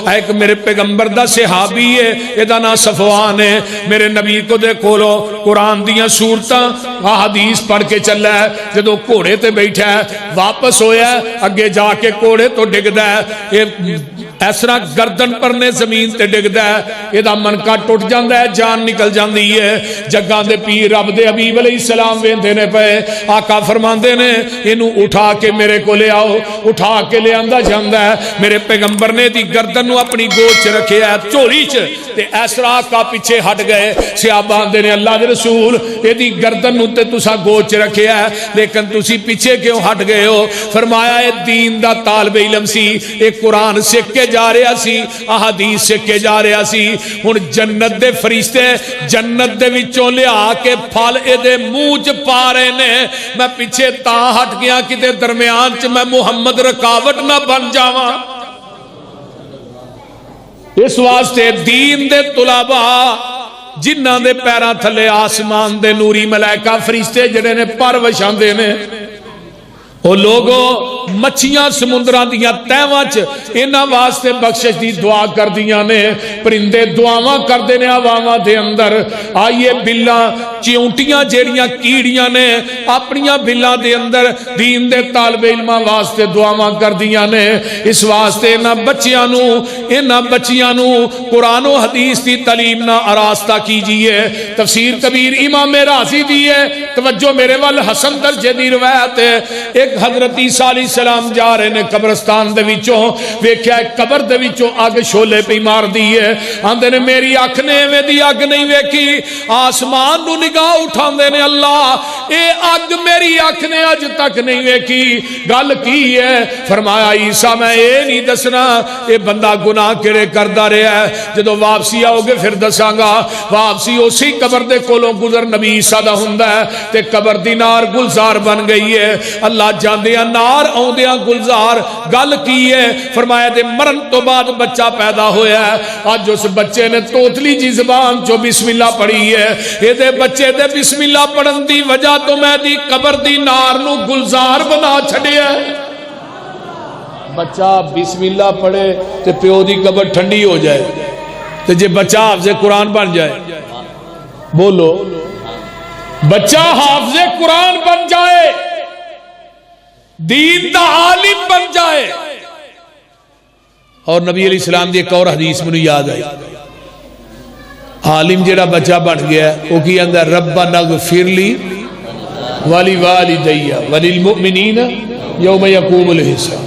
ایک میرے پیغمبر دا صحابی ہے ادا نا صفوان ہے میرے نبی کو دے کولو قرآن دیاں سورتاں حدیث پڑھ کے چلا ہے جدو گھوڑے تے بیٹھا ہے واپس ہویا ہے اگے جا کے گھوڑے تو ڈگدا ہے اس طرح گردن پر نے زمین تے ڈگدا ہے ادا منکا ٹوٹ جاندا ہے جان نکل جاندی ہے جگاں دے پیر رب دے حبیب علیہ السلام ویندے نے پے آقا فرماندے نے اینو اٹھا کے میرے کو لے آؤ اٹھا کے لے آندا جاندا ہے میرے پیغمبر نے دی گردن نو اپنی گود چ رکھیا ہے چولی چ تے اس طرح آقا پیچھے ہٹ گئے صحابہ آندے نے اللہ دے رسول اے دی گردن نو تے تساں گود چ رکھیا ہے لیکن تسی پیچھے کیوں ہٹ گئے ہو فرمایا اے دین دا طالب علم سی اے قرآن سکھ کے جا رہا سی احادیث سکھ کے جا رہا سی ہن جنت دے فرشتے جنت دے وچوں لیا کے پھل اے دے منہ چ پا رہے نے میں پیچھے تا ہٹ گیا کتے درمیان چ میں محمد رکاوٹ نہ بن جاواں اس واسطے دین دے طلباء جنہاں دے پیراں تھلے آسمان دے نوری ملائکہ فرشتے جڑے نے پر وچھاندے نے او لوگوں مچھیاں سمندران دیاں تیواں چ انہاں واسطے بخشش دی دعا کر دیاں نے پرندے دعاواں کر دے نے عواماں دے اندر آئیے بلاں چیونٹیاں جیڑیاں کیڑیاں نے اپنیاں بلاں دے اندر دین دے طالب علماں واسطے دعاواں کر دیاں نے اس واسطے انہاں بچیاں نو قرآن و حدیث دی تعلیم نہ آراستہ کیجئے تفسیر کبیر امام رازی دیئے توجہ میرے وال حسن درجے دی روایت ہے ایک حضرت عیسیٰ علیہ السلام جا رہے نے قبرستان دے وچوں ویکھیا ایک قبر دے وچوں آگ شولے پہ مار دیئے آندے نے میری آنکھ نے میں دی آگ نہیں ویکھی آسمان نو نگاہ اٹھاندے نے اللہ اے آگ میری آنکھ نے آج تک نہیں ویکھی گل کی ہے فرمایا عیسیٰ میں اے نہیں دسنا اے بندہ گناہ کرے کردہ رہا ہے جدو واپسی آؤ گے پھر دساں گا واپسی اسی قبر دے کولوں گزر نبی عیسیٰ دا ہوندا ہے تے قبر دی نار گلزار بن گئی ہے اللہ جاندیاں نار آؤندیاں گلزار گل کی ہے فرمایا دے مرن تو بعد بچہ پیدا ہویا ہے آج اس بچے نے توتلی جی زبان جو بسم اللہ پڑھی ہے یہ دے بچے دے بسم اللہ پڑھن دی وجہ تو میں دی قبر دی نار نو گلزار بنا چھڑے ہے بچہ بسم اللہ پڑھے تے پیو دی قبر ٹھنڈی ہو جائے تے جے بچہ حافظ قرآن بن جائے بولو بچہ حافظ قرآن بن جائے دین دا عالم بن جائے اور نبی علیہ السلام دی ایک اور حدیث میں یاد آئی عالم جڑا بچہ بن گیا وہ کی اندر ربنا اغفر لی ولی والدیہ وللمؤمنین یوم یقوم الحساب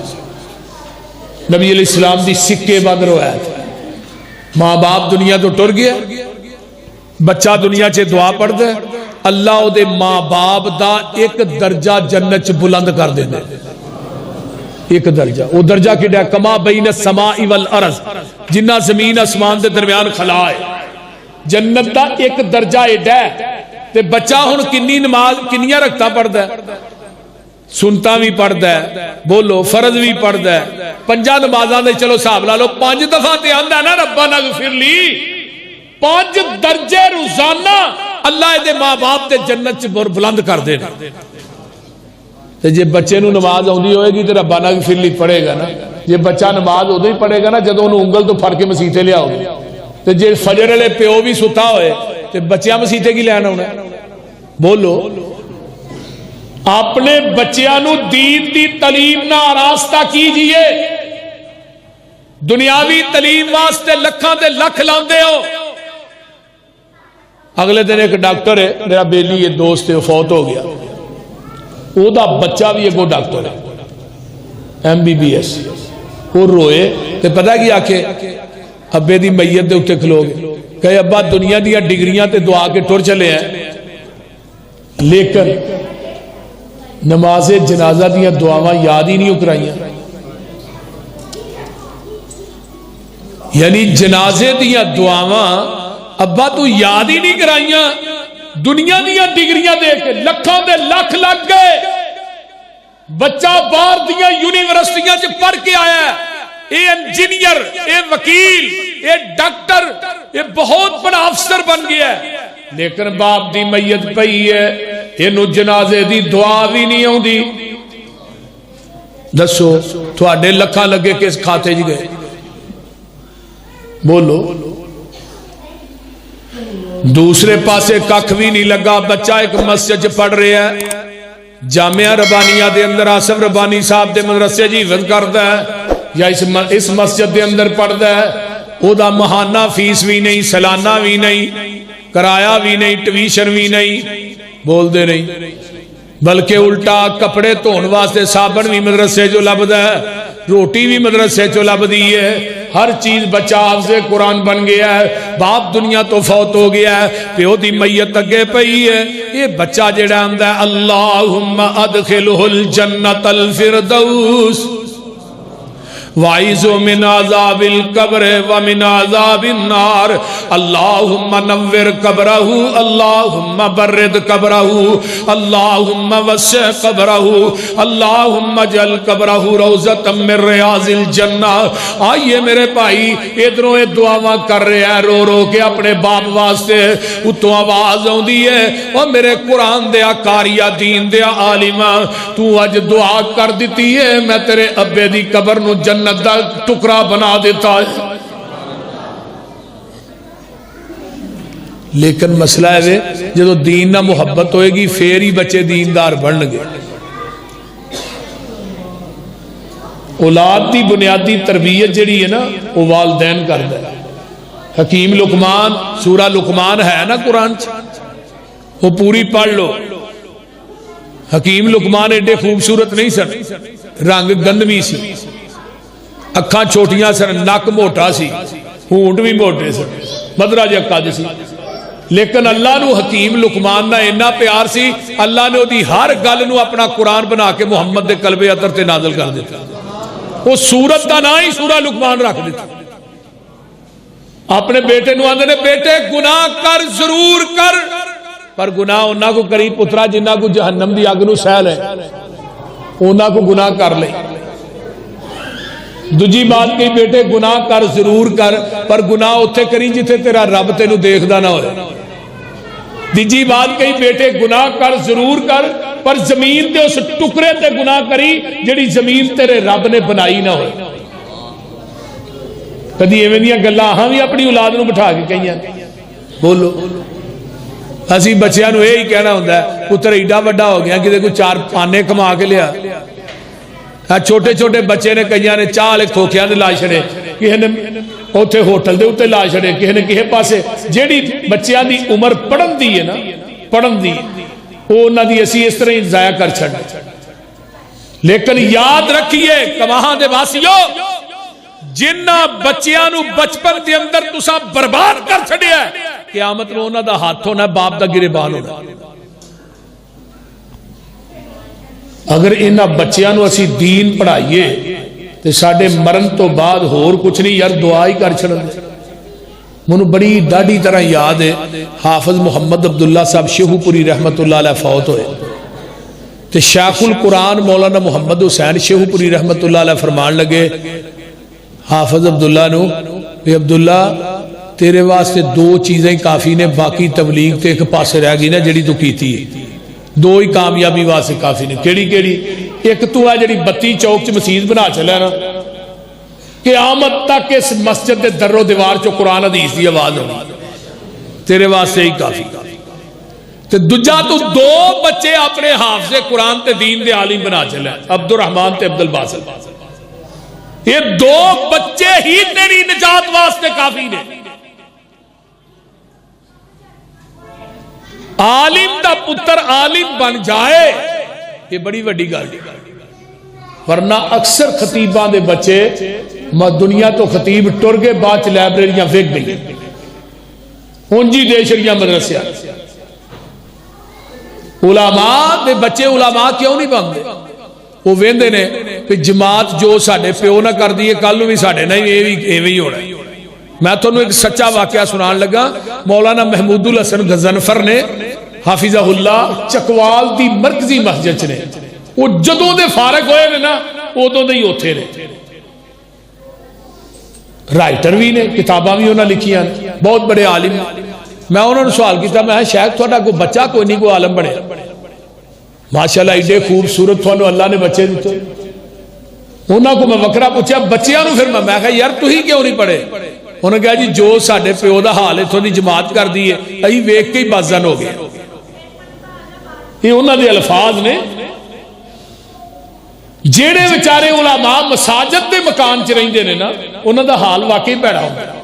نبی علیہ السلام دی سکے بند روایت ماں باپ دنیا تو ٹر گیا بچہ دنیا چے دعا پڑھ دے اللہ او دے ماں باپ دا ایک درجہ جنت چ بلند کر دے دے ایک درجہ وہ درجہ کیڑا کما بین السماء والارض جنہ زمین اسمان دے درمیان خلا ہے جنت دا ایک درجہ ایڈا ہے تے بچہ ہن کنی نماز کنیاں رکھتا پڑھدا ہے سنتا بھی پڑھدا ہے بولو فرض بھی پڑھدا ہے پنجاں نمازاں دے چلو حساب لا لو 5 دفعہ تے آندا نا ربنا اغفر لی 5 درجے روزانہ اللہ دے ماں باپ دے جنت چ بلند کر دے تے جے بچے نو نماز آندی ہوئے گی تے ربنا اغفر لی پڑھے گا نا جے بچہ نماز اودوں ہی پڑھے گا نا جدوں اونوں انگل تو پھڑ کے مسیتے لے آؤ تے جے فجر والے پیو بھی ستا ہوئے تے بچیاں مسیتے کی لین آنا بولو اپنے بچیاں نو دین دی تعلیم نہ آراستہ کیجئے دنیاوی تعلیم واسطے لکھاں تے لکھ لاندے ہو اگلے دن ایک ڈاکٹر ہے میرا بیلی یہ دوست ہے فوت ہو گیا او دا بچہ بھی ایک ڈاکٹر ہے MBBS وہ روئے تے پتہ کیا آکے ابے دی میت دے اٹھے کھلو گے کہ ابا دنیا دیا ڈگریاں تے دعا کے ٹور چلے ہیں لیکن نماز جنازہ دیا دعاواں یاد ہی نہیں اکرائیاں یعنی جنازے دیا دعاواں ابا تو یاد ہی نہیں کرائیاں دنیا دیا ڈگریاں دے کے لکھاں دے لکھ لگ گئے بچہ باہر دیا یونیورسٹیاں سے پڑھ کے آیا ہے اے انجینئر اے وکیل اے ڈاکٹر اے بہت بڑا افسر بن گیا ہے لیکن باپ دی میت پئی ہے اینو جنازے دی دعا بھی نہیں ہوندی دسو تھوڑے لکھاں لگے کس کھاتے جی گئے بولو دوسرے پاسے ککھ بھی نہیں لگا. بچہ ایک مسجد پڑھ رہا ہے, جامعہ ربانیہ دے اندر آصف ربانی صاحب دے مدرسے جی حفظ کرتا ہے یا اس مسجد دے اندر پڑھتا ہے, او دا ماہانہ فیس بھی نہیں, سالانہ بھی نہیں, کرایہ بھی نہیں, ٹیوشن بھی نہیں, بول دے نہیں, بلکہ الٹا کپڑے دھون واسطے صابن بھی مدرسے جو لبدا ہے, روٹی بھی مدرسے چو لبدی ہے, ہر چیز بچہ حافظ قرآن بن گیا ہے. باپ دنیا تو فوت ہو گیا ہے, پیو دی میت اگے پئی ہے. یہ بچہ جڑا آندا ہے اللہم ادخلہ الجنت الفردوس وَعِذُ مِنْ عَذَابِ الْقَبْرِ وَمِنْ عَذَابِ النَّارِ اللہم نور قبرہو اللہم برد قبرہو اللہم وسع قبرہو اللہم جل قبرہو روزۃ من ریاض الجنہ. آئیے میرے بھائی ادھروں یہ دعاواں کر رہے ہیں رو رو کے اپنے باپ واسطے, اتوں آواز آندی ہے اور میرے قرآن دیا کاریا دین دیا عالمہ تو اج دعا کر دیتی ہے میں تیرے ابے دی قبر نو جنت دا ٹکڑا بنا دیتا ہے. لیکن مسئلہ ہے جدو دین نہ محبت ہوئے گی پھر ہی بچے دیندار بن گے. اولاد دی بنیادی تربیت جڑی ہے نا وہ والدین کرتا ہے. حکیم لقمان, سورہ لقمان ہے نا قرآن وہ پوری پڑھ لو. حکیم لقمان ایڈے خوبصورت نہیں سن, رنگ گندمی سی, اکھاں چھوٹیاں سن, نک موٹا سی, ہونٹ بھی موٹے سن, مدرا جا قد سی. لیکن اللہ نو حکیم لقمان نہ اتنا پیار سی, اللہ نے دی ہر گل نو اپنا قرآن بنا کے محمد دے قلب اطہر تے نازل کر دیتا. وہ سورت دا نہ ہی سورہ لقمان رکھ دیتا. اپنے بیٹے نو آندے نے بیٹے گناہ کر ضرور کر, پر گناہ انہاں کو کری پترا جنہاں کو جہنم دی اگ نو سہل ہے, انہاں کو گناہ کر لے. دوجی بات کہی بیٹے گناہ کر ضرور کر, پر گناہ اتھے کری جتھے تیرا رب تینو دیکھدا نہ ہوئے. تیجی بات کہی بیٹے گناہ کر ضرور کر, پر زمین تے اس ٹکڑے تے گناہ کری جڑی زمین تیرے رب نے بنائی نہ ہوئے. کدی ایویں دیاں گلاں ہاں بھی اپنی اولاد نو بٹھا کے کہیاں بولو. اسی بچیاں نو یہی کہنا ہوندا ہے پتر ایڈا بڑا ہو گیا کہ کوئی چار پانے کما کے لیا. چھوٹے چھوٹے بچے نے کئی نے چاہ والے کھوکھیاں دے لا چھڑے, کسی نے اوتھے ہوٹل دے اوتے لا چھڑے, کسی نے کسی پاسے. جیڑی بچیاں دی عمر پڑھن دی ہے نا, پڑھن دی وہ انہاں دی اسی اس طرح ہی ضائع کر چھڑ. لیکن یاد رکھیے کماہاں دے واسیو, جنہ بچیاں نو بچپن دے اندر تساں برباد کر چھڑیا ہے, قیامت نو انہاں دا ہاتھ ہونا, باپ دا گریبان ہونا. اگر انہاں بچیاں نو اسی دین پڑھائیے تو ساڑھے مرن تو بعد ہور کچھ نہیں یار دعا ہی کر چھڑن. منو بڑی ڈاڑی طرح یاد ہے حافظ محمد عبداللہ صاحب شیخو پوری رحمت اللہ علیہ فوت ہوئے تو شیخ القرآن مولانا محمد حسین شیخو پوری رحمت اللہ علیہ فرمان لگے حافظ عبداللہ نو کہ عبداللہ تیرے واسطے دو چیزیں کافی نے, باقی تبلیغ تے ایک پاسے رہ گئی نا جڑی تو کیتی ہے, دو ہی کامیابی واسطے کافی نے. کیڑی کیڑی؟ ایک تو ہے جڑی بتی چوک چ مسجد بنا چلے نا, قیامت تک اس مسجد دے در و دیوار چو قرآن حدیث دی آواز ہونی, تیرے واسطے ہی کافی. تے دجا تو دو بچے اپنے حافظ قرآن تے دین دے عالم بنا چلے, عبد الرحمن تے عبد الباسط. یہ دو بچے ہی تیری نجات واسطے کافی نے. عالم دا پتر عالم بن جائے یہ بڑی وڈی گل, ورنہ اکثر خطیباں دے بچے دنیا تو خطیب ٹر گئے, بعد چ لائبریریاں وک گئی, ہنجی دے چھڑیاں مدرسے. علماء دے بچے علماء کیوں نہیں بنتے؟ وہ ویندے نے کہ جماعت جو ساڈے پیو نہ کر دیے کل بھی ساڈے نہیں ایویں ہی ہونا. میں تھانوں ایک سچا واقعہ سنان لگا. مولانا محمود الحسن غضنفر نے حافظہ اللہ چکوال دی مرکزی مسجد نے, وہ جدوں دے فارغ ہوئے نے نا ادوں دے ہی اوتھے نے. رائٹر بھی نے, کتاباں بھی انہاں لکھیاں, بہت بڑے عالم. میں انہوں نے سوال کیتا, میں شاید تھوڑا کوئی بچہ کوئی نہیں کوئی عالم بنے. ماشاءاللہ ایڈے خوبصورت تھانوں اللہ نے بچے دیتے. انہاں کو میں وکرا پوچھا بچیاں نو, پھر میں کہا یار تو ہی کیوں نہیں پڑھے؟ انہوں نے کہا جی جو ساڈے پیو دا حال اتھوں دی جماعت کر دی ہے ائی ویکھ کے ہی بازن ہو گیا. یہ انہوں دے الفاظ نے. جیڑے بیچارے علماء مساجد دے مکان چ رہندے نے نا انہوں دا حال واقعی بھڑا ہوتا ہے.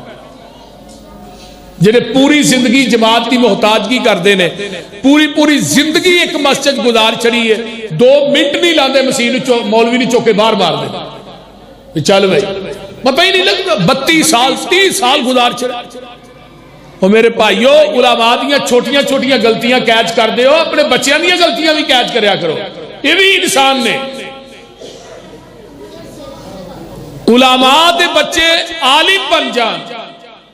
جڑے پوری زندگی جماعت کی محتاجگی کرتے ہیں, پوری زندگی ایک مسجد گزار چڑی ہے, 2 منٹ نہیں لاندے مسیح مولوی نہیں چوکے باہر مار دے چل بھائی پتہ ہی نہیں لگتا. 32 سال 30 سال گزار چڑے. وہ میرے بھائیو علماء دیاں چھوٹیاں چھوٹیاں غلطیاں کیچ کر دے ہو, اپنے بچیاں دیاں غلطیاں بھی کیچ کریا کرو. یہ بھی انسان نے. علماء دے بچے عالم بن جان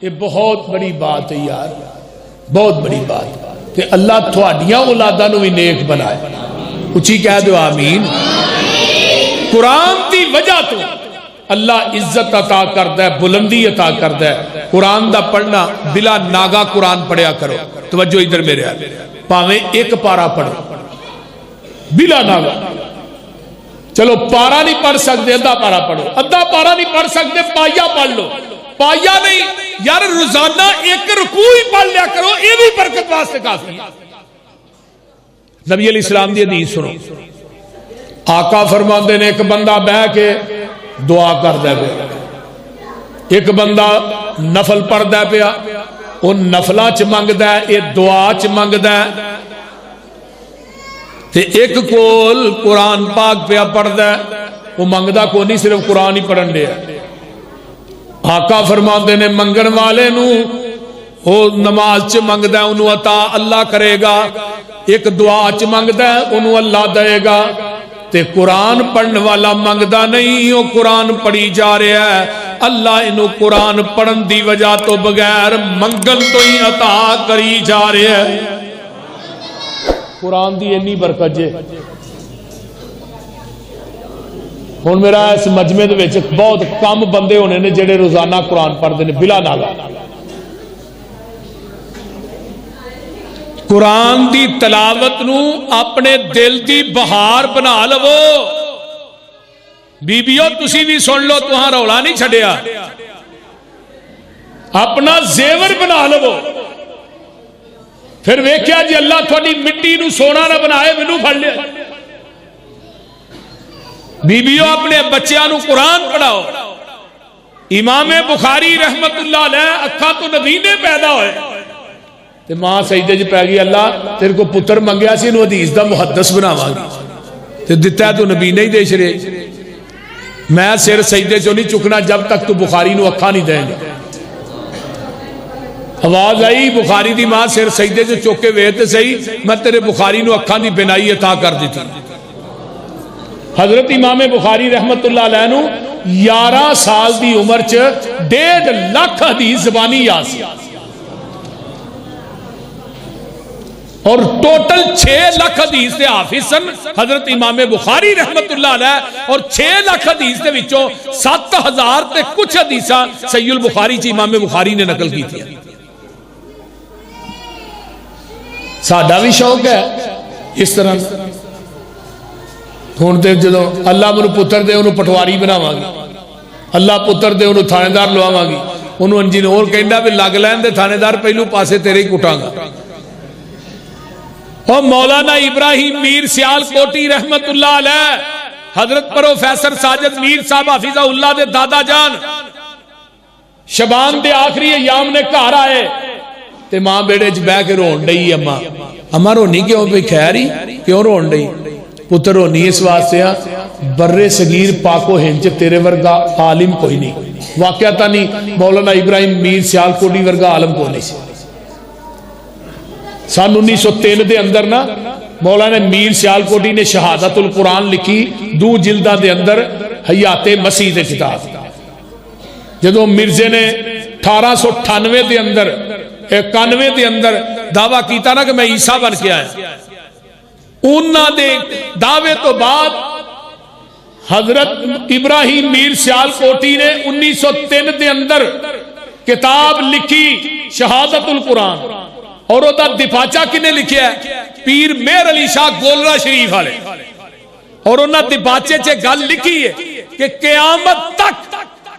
یہ بہت بڑی بات ہے یار, بہت بڑی بات. کہ اللہ تھوڑیاں اولاداں نو بھی نیک بنائے. اچھی کہہ دو آمین. قرآن دی وجہ تو اللہ عزت عطا کرتا ہے, بلندی عطا کرتا ہے. قرآن دا پڑھنا بلا ناگا قرآن پڑھیا کرو. توجہ ادھر میرے آئے, پاویں ایک پارا پڑھو بلا ناگا. چلو پارا نہیں پڑھ سکتے ادھا پارا پڑھو, ادھا پارا نہیں پڑھ سکتے پایا پڑھ لو. پایا نہیں یار روزانہ ایک رکوع ہی پڑھ لیا کرو, یہ بھی برکت واسطے کافی ہے. نبی علیہ السلام دی حدیث سنو. آقا فرماندے نے ایک بندہ بہ کے دعا کردا پیا, ایک بندہ نفل پڑھدا پیا, وہ نفلاں چ منگدا ہے, یہ دعا چ منگدا ہے. تے ایک کول قرآن پاک پیا پڑھدا ہے, وہ منگدا کو نہیں صرف قرآن ہی پڑھن دیا. آقا فرماندے نے منگن والے نو وہ نماز چ منگدا ہے انہوں عطا اللہ کرے گا, ایک دعا چ منگدا ہے انہوں اللہ دے گا. تے قرآن پڑھن والا منگدا نہیں, وہ قرآن پڑھی جا رہا ہے, اللہ انہوں قرآن پڑھن دی وجہ تو بغیر منگن تو ہی عطا کری جا رہا ہے. قرآن دی انی برکت جے. ہن میرا اس مجمع دے وچ بہت کم بندے ہونے نے جڑے روزانہ قرآن پڑھتے ہیں بلا ناگا. قرآن دی تلاوت نو اپنے دل دی بہار بنا لو. بیبیو تسی بھی سن لو, تہاں رولا نہیں چھڈیا, اپنا زیور بنا لو. پھر ویکھیا جی اللہ تھوڑی مٹی نو سونا نہ بنائے مینوں پھڑ لیا. بیبیو اپنے بچیاں نو قرآن پڑھاؤ. امام بخاری رحمت اللہ علیہ اکھاں تو نبینے پیدا ہوئے تے ماں سجدے چ پی گئی, اللہ تیرے کو پتر منگیا سی انہوں حدیث دا محدث بناواں گی تے دتا ہے تو نبی نہیں دے چھڑے. میں سر سجدے چوں نہیں چکنا جب تک تو بخاری نو اکھاں نہیں دیں گا. آواز آئی بخاری دی ماں سر سجدے چوں چک کے ویکھ تے صحیح, میں تیرے بخاری نو اکھاں دی بینائی عطا کر دیتی. حضرت امام بخاری رحمت اللہ علیہ نو 11 سال دی عمر چ 1.5 لاکھ حدیث زبانی یاد سی, اور ٹوٹل 6 لاکھ حدیث دے حافظ سن حضرت امام بخاری رحمت اللہ علیہ, اور 6 لاکھ حدیث دے وچوں 7000 تے کچھ حدیثاں صحیح البخاری چ امام بخاری نے نقل کی تھی. ساڈا بھی شوق ہے اس طرح. ہوں تو جدو اللہ مجھے پتر دے انہوں پٹواری بناواں گی, اللہ پتر دے انہوں تھانے دار لواواں گی, انہوں انجینئر کہندا بھی لگ لین دے تھانے دار پہلو پاسے تیرے ہی کٹاں گا. اور مولانا ابراہیم میر سیال کوٹی رحمت اللہ علیہ, حضرت پروفیسر ساجد میر صاحب حفظہ اللہ دے دادا جان شبان دے آخری ایام نے گھر آئے تے ماں بیڑے چ بہ کے رون ڈئی. اما رونی کیوں پہ خیر ہی کیوں رون ڈئی؟ پتر ہونی اس واسطے برے صغیر پاک و ہند تیرے ورگا عالم کوئی نہیں. واقعہ نہیں مولانا ابراہیم میر سیال کوٹی ورگا عالم کو نہیں سی. سن 1903 دے اندر نا مولانا میر سیال کوٹی نے شہادت القرآن لکھی 2 جلداں دے اندر حیات مسیح دے کتاب. جدو مرزے نے 1898 دے اندر 91 دے اندر دعویٰ کیتا نا کہ میں عیسیٰ بن کے آیا, انہاں دے دعوے تو بعد حضرت ابراہیم میر سیال کوٹی نے 1903 دے اندر کتاب لکھی شہادت القرآن, اور وہ دفاچہ کنے لکھیا ہے؟ پیر مہر علی شاہ گولرا شریف والے. اور انہاں دفاچے چے گل لکھی ہے کہ قیامت تک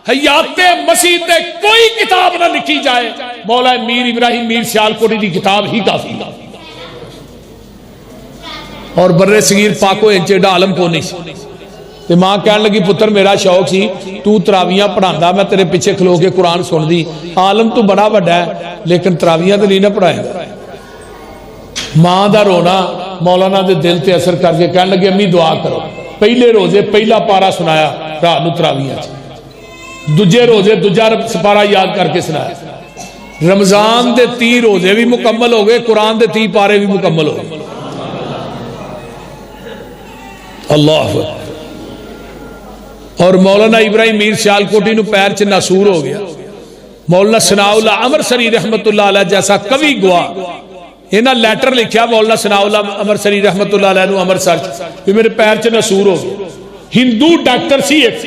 حیات مسیح تے کوئی کتاب نہ لکھی جائے، مولا میر ابراہیم میر سیالکوٹی دی کتاب ہی کافی۔ اور برے صغیر پاکو انچے عالم کو نہیں سی تے ماں کہنے لگی پتر میرا شوق سی تو تراویاں پڑھاندا، میں تیرے پیچھے کھلو کے قرآن سن دی، عالم تو بڑا بڑا ہے لیکن تراویاں تو نہیں نہ پڑھائے گا۔ ماں دا رونا مولانا دے دل تے اثر کر کے کہنے لگے امی دعا کرو، پہلے روزے پہلا پارا سنایا رات نو تراویاں، دوجے روزے دوجا سپارہ یاد کر کے سنایا، رمضان دے 30 روزے بھی مکمل ہو گئے، قرآن دے 30 پارے بھی مکمل ہو گئے۔ اللہ اور مولانا ابراہیم میر سیالکوٹی نو پیر چ ناسور ہو گیا۔ مولانا ثناء اللہ امرسری رحمت اللہ علیہ جیسا کبھی گوا انہاں لیٹر لکھیا مولانا ثناء اللہ امرسری رحمت اللہ علیہ نو امرسر کہ میرے پیر چ ناسور ہو گیا۔ ہندو ڈاکٹر سی ایک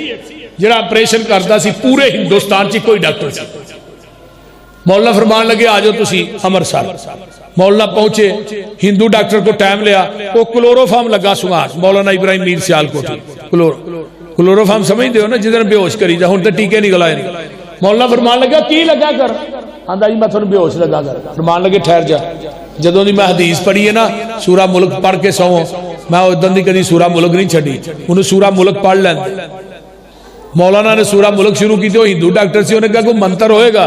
جڑا آپریشن کرتا سی پورے ہندوستان چ کوئی ڈاکٹر سی، مولانا فرمان لگے آ جاؤ تسی امرسر۔ مولانا پہنچے، ہندو ڈاکٹر کو ٹائم لیا، وہ کلورو فارم لگا سماج مولانا ابراہیم میر سیالکوٹی، کلورو فارم سمجھ دے ہو نا جدھر بے ہوش کری جا، ہن تے ٹیکے نکلا ہے نہیں۔ مولانا فرمان لگا کی لگا کر، آندا جی میں تھانوں بے ہوش لگا کر۔ فرمان لگے ٹھہر جا، جدوں دی میں حدیث پڑھی ہے نا سورہ ملک پڑھ کے سو میں ادن دی کدی سورہ ملک نہیں چھڈی، انہوں سورہ ملک پڑھ لیندے۔ مولانا نے سورہ ملک شروع کی تو ہندو ڈاکٹر سے انہیں کہا کوئی منتر ہوئے گا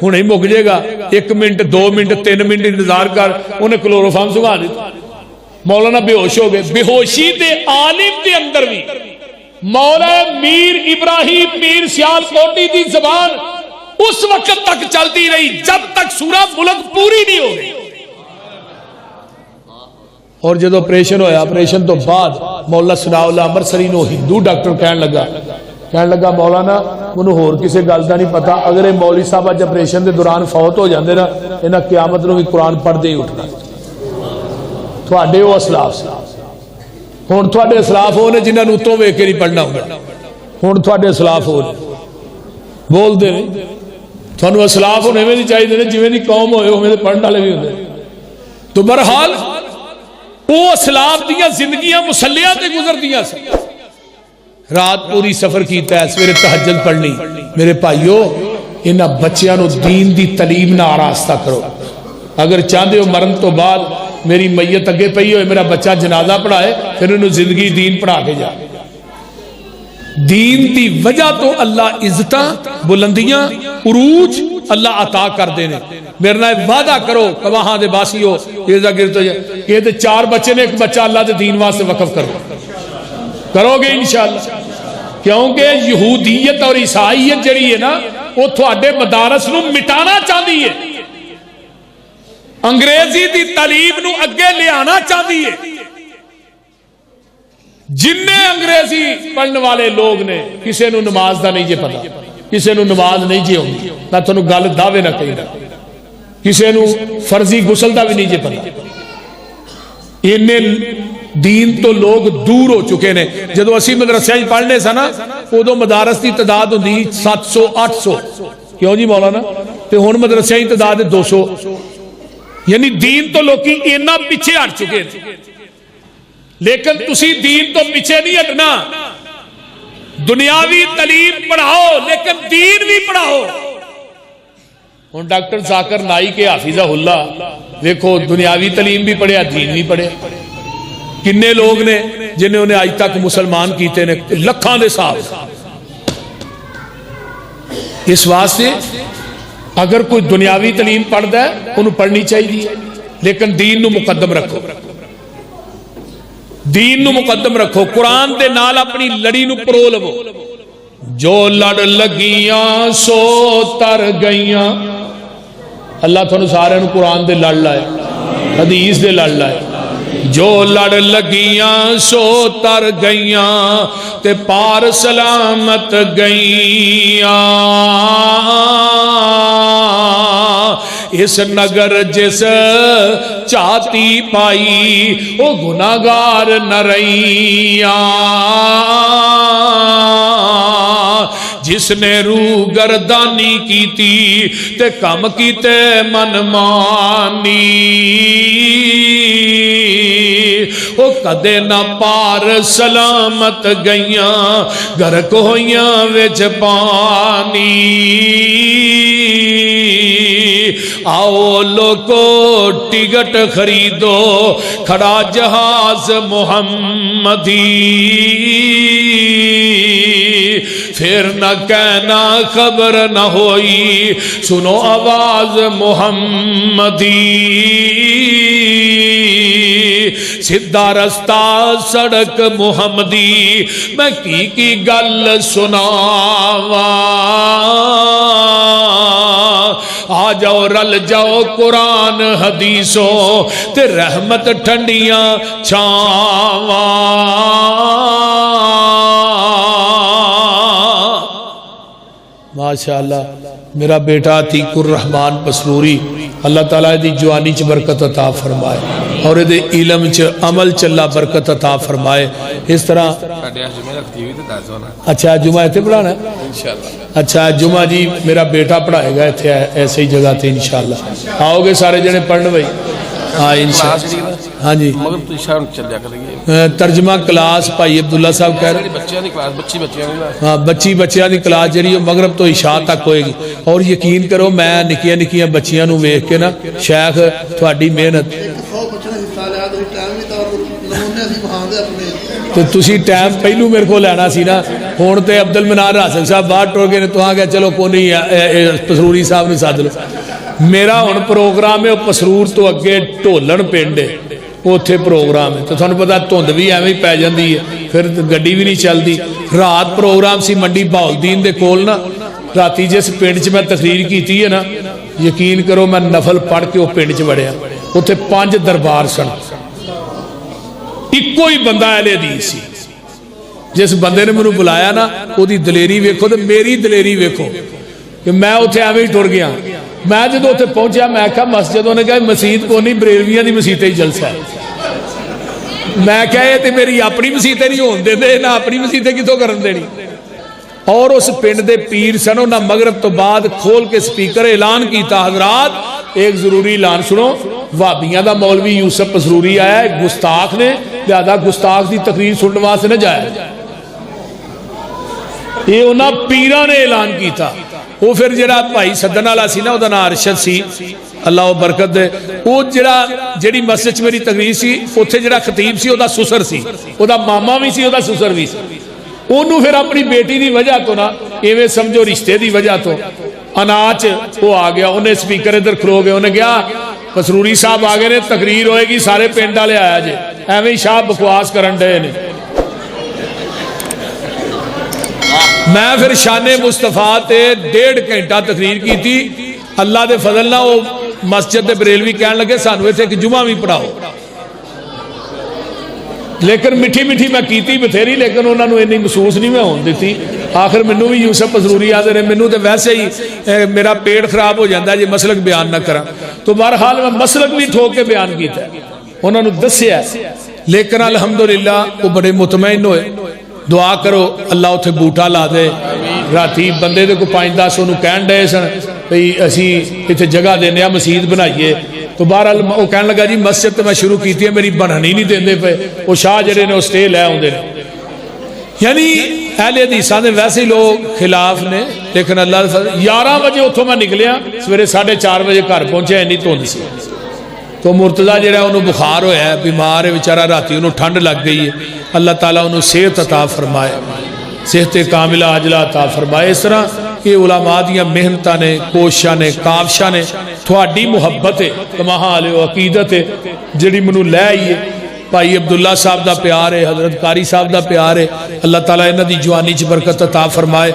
ہوں ہی مک جائے گا، 1 منٹ 2 منٹ 3 منٹ انتظار کر، انہیں کلوروفارم سنگا دیتا۔ مولانا بے ہوش ہو گئے۔ بے ہوشی دے عالم دے اندر بھی مولا میر ابراہیم میر سیالکوٹی دی زبان اس وقت تک چلتی رہی جب تک سورہ ملک پوری نہیں ہو گئی۔ اور جب آپریشن ہویا، آپریشن تو بعد مولا ثناء اللہ امرسری نو ہندو ڈاکٹر کہنے لگا مولانا انہوں ہور کسے گل دا نہیں پتا، اگر یہ مولوی صاحب اج آپریشن دے دوران فوت ہو جاندے نا انہاں قیامت نو بھی قرآن پڑھدے ہی اٹھنا۔ تھوڑے وہ اسلاف سے ہوں تھوڑے اسلاف ہو نے جنہاں نوں اتوں ویکھ کے نہیں پڑھنا ہوگا، ہوں تھوڑے اسلاف ہو بول دے نہیں، تھانوں اسلاف ہونے میں نہیں چاہیے نے جویں دی قوم ہوئے اوویں دے پڑھن والے بھی ہوندے۔ تو بہرحال وہ اسلاف دیاں زندگیاں مسلیاں تے گزردیاں سی، رات پوری سفر کیتا ہے، سویرے تہجد پڑھنی۔ میرے بھائیو انہاں بچیاں نو دین دی تعلیم نہ آراستہ کرو۔ اگر چاہتے ہو مرن تو بعد میری میت اگے پئی ہوئے میرا بچہ جنازہ پڑھائے، پھر انہوں زندگی دین پڑھا کے جا۔ دین دی وجہ تو اللہ عزتاں بلندیاں عروج اللہ عطا کر دینے۔ میرے نال وعدہ کرو کہ وہاں دے باسی ہو یہ تے 4 بچے نے، ایک بچہ اللہ دے دین واسطے وقف کرو گے انشاءاللہ، کیونکہ یہودیت اور عیسائیت جڑی ہے نا وہ تھوڑے مدارس نو مٹانا چاہتی ہے، انگریزی دی تعلیم نو اگے لے آنا چاہتی ہے۔ جننے انگریزی پڑھنے والے لوگ نے کسے نو نماز دا نہیں جے پتا، کسے نو نماز نہیں جے ہوندی، میں تھانوں گل دعوے نہ کہنا، کسے نو فرضی غسل دا بھی نہیں جے پتا۔ دین تو لوگ دور ہو چکے نے۔ جدو اسی مدرسے پڑھنے سا نا ادو مدارس کی تعداد ہوندی 700 800، کیوں جی مولانا؟ تے ہن مدرسے کی تعداد 200، یعنی دین تو لوکی اینا پیچھے ہٹ چکے ہیں۔ لیکن تسی دین تو پیچھے نہیں ہٹنا، دنیاوی تعلیم پڑھاؤ لیکن دین بھی پڑھاؤ۔ ہن ڈاکٹر ذاکر نائی کے حافظہ اللہ دیکھو دنیاوی تعلیم بھی پڑھیا دین بھی پڑھیا۔ کنے لوگ نے جنہیں انہیں آج تک مسلمان کیتے نے لکھاں دے صاحب۔ اس واسطے اگر کوئی دنیاوی تعلیم پڑھدا ہے انہوں پڑھنی چاہیے، لیکن دین نو مقدم رکھو، دین نو مقدم رکھو، قرآن دے نال اپنی لڑی نو پرو لو۔ جو لڑ لگیاں سو تر گئیاں، اللہ تھانوں سارے نو قرآن دے لڑ لائے، حدیث دے لڑ لائے۔ جو لڑ لگیاں سو تر گئیاں تے پار سلامت گئیاں، اس نگر جس چاہتی پائی او گناہگار نہ رہیاں، جس نے روح گردانی کیتی تے کم کیتے من مانی او کدے نہ پار سلامت گئیاں گرک ہویاں وچ پانی آؤ لوگو ٹکٹ خریدو کھڑا جہاز محمدی پھر نہ کہنا خبر نہ ہوئی سنو آواز محمدی سیدھا رستہ سڑک محمدی میں کی گل سناواں آ جاؤ رل جاؤ قرآن حدیثوں تے رحمت ٹھنڈیاں چھاواں ماشاءاللہ میرا بیٹا عتیق الرحمان پسروری اللہ تعالیٰ دی جوانی چ برکت عطا فرمائے اور دے علم چ عمل چ اللہ برکت عطا فرمائے اس طرح اچھا جمعہ ایتھے پڑھانا ہے اچھا جمعہ جی میرا بیٹا پڑھائے گا ایتھے ایسے ہی جگہ تے انشاءاللہ آؤ گے سارے جنے پڑھنے بھائی ہاں انشاءاللہ ہاں جی ترجمہ کلاس بھائی عبداللہ صاحب کہہ رہے ہاں بچی بچیاں دی کلاس جڑی مغرب تو عشاء تک ہوئے گی اور یقین کرو میں نکیاں نکیاں بچیاں نو ویکھ کے نا شیخ تہاڈی محنت تو تسی ٹائم پہلو میرے کو لینا سی نا ہون تے عبد المنان راسل صاحب باہر ٹر گئے تو آ گیا چلو کو نہیں پسروری صاحب نے سد لو میرا ہن پروگرام ہے پسرور تو اگے ڈھولن پنڈ ہے اوتھے پروگرام ہے تو تھانوں پتہ دھند بھی ایویں پی جاندی ہے پھر گڈی بھی نہیں چلدی رات پروگرام سی منڈی بہاؤالدین دے کول نا راتی جس پنڈ چ میں تقریر کیتی ہے نا یقین کرو میں نفل پڑھ کے وہ پنڈ چ وڑیا اوتھے 5 دربار سن ایکو ہی بندہ اہل حدیث سی جس بندے نے مینوں بلایا نا اودی دلیری ویکھو تے میری دلیری ویکھو کہ میں اوتھے ایویں ہی ٹر گیا میں جدو اوتھے پہنچیا میں کہا مسجد انہوں نے کہا مسجد کو نہیں بریلویاں دی مسجد ہی جلسہ ہے میں کہا یہ تے میری اپنی مسجد نہیں ہون دے نہ اپنی مسجد کتوں کرن دینی اور اس پنڈ دے پیر سنو نہ مغرب تو بعد کھول کے سپیکر اعلان کیتا حضرات ایک ضروری اعلان سنو وہابیاں دا مولوی یوسف پسروری آیا ہے گستاخ نے لہذا گستاخ دی تقریر سننے واسطے نہ جائے یہ انہاں پیراں نے اعلان کیتا وہ پھر جڑا بھائی سدن والا سی نا وہ نام ارشد سی اللہ وہ برکت دے وہ جڑی مسجد میری تقریر سی اوتھے جڑا خطیب سی وہ سسر سی وہ ماما بھی سی وہ سسر بھی سی انہوں پھر اپنی بیٹی دی وجہ تو نا ایویں سمجھو رشتے دی وجہ تو اناچ وہ آ گیا انہیں سپیکر ادھر کھلو گئے انہیں کہا پسروری صاحب آ گئے نے تقریر ہوئے گی سارے پنڈ والے آیا جے ایویں شاہ بکواس کرن ڈے نے میں پھر شان مصطفیٰ تے 1.5 گھنٹہ تقریر کی تھی اللہ دے فضل نہ وہ مسجد دے بریلوی کہنے لگے سانو ایتھے ایک جمعہ بھی پڑھاؤ لیکن میٹھی میٹھی میں کیتی بتھیری لیکن انہوں نے اتنی محسوس نہیں میں ہون دیتی آخر مینوں بھی یوسف پسروری آدھے رہے مینوں تے ویسے ہی میرا پیٹ خراب ہو جاتا ہے جی مسلک بیان نہ کرا تو بہرحال میں مسلک بھی ٹھوک کے بیان کیتا ہے انہوں نے دسیا لیکن الحمدللہ وہ بڑے مطمئن ہوئے دعا کرو اللہ اتھے بوٹا لا دے راتی بندے دے کو 5-10 انہوں کہن ڈے سن بھئی اسی اتھے جگہ دینے مسجد بنائیے تو بہرحال وہ کہنے لگا جی مسجد تو میں شروع کی تھی میری بنانی نہیں دیندے پہ وہ شاہ جڑے نے اسٹے لے ہوندے نے یعنی اہل حدیثاں دے ویسے لوگ خلاف نے لیکن اللہ 11 بجے اتھوں میں نکلیا سویرے 4:30 بجے گھر پہنچے نہیں دھند سی تو مرتضیٰ جڑا انہوں بخار ہویا ہے بیمار ہے بیچارہ راتی انہوں ٹھنڈ لگ گئی ہے اللہ تعالیٰ انہوں صحت عطا فرمائے صحت کاملہ عاجلہ عطا فرمائے اس طرح یہ علماء دیاں محنتاں نے کوششاں نے کاوشاں نے تھوڑی محبت ہے کمال ہے عقیدت ہے جڑی منوں لے آئیے بھائی عبداللہ صاحب دا پیار ہے حضرت قاری صاحب دا پیار ہے اللہ تعالیٰ انہاں دی جوانی چ برکت عطا فرمائے